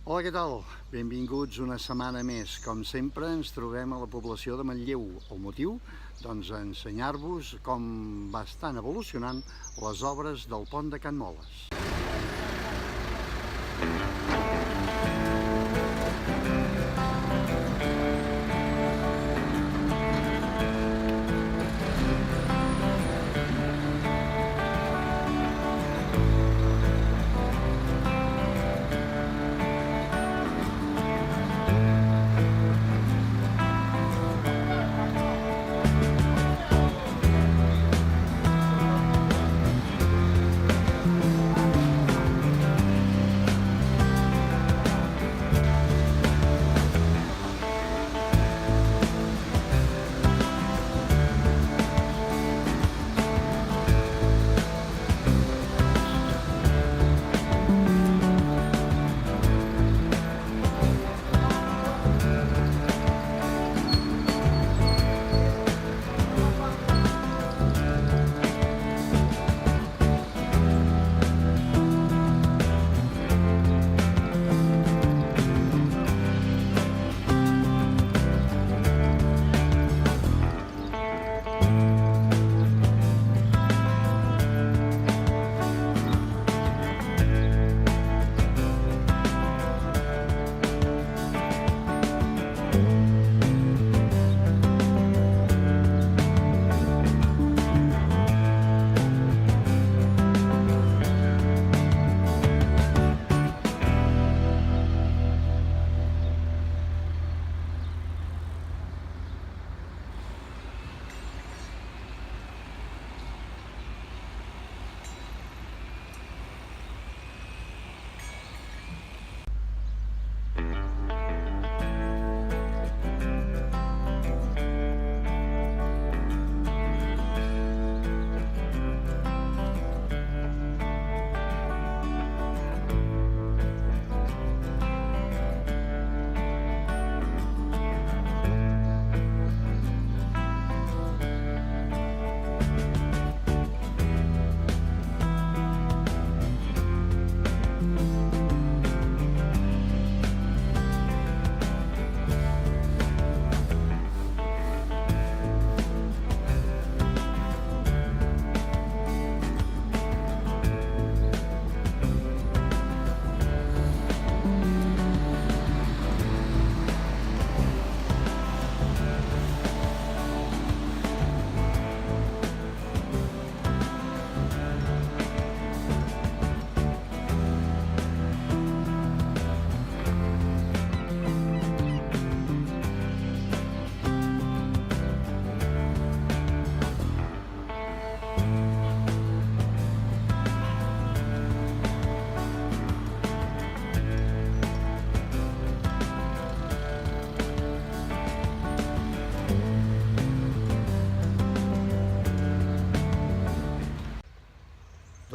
Hola, què tal? Benvinguts una setmana més. Com sempre, ens trobem a la població de Manlleu. El motiu? Doncs ensenyar-vos com estan evolucionant les obres del pont de Can Moles.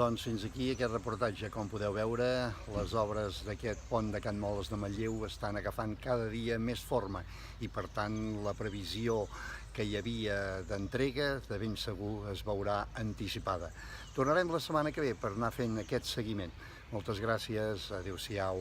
Doncs fins aquí aquest reportatge. Com podeu veure, les obres d'aquest pont de Can Moles de Manlleu estan agafant cada dia més forma i per tant la previsió que hi havia d'entrega de ben segur es veurà anticipada. Tornarem la setmana que ve per anar fent aquest seguiment. Moltes gràcies, adeu-siau.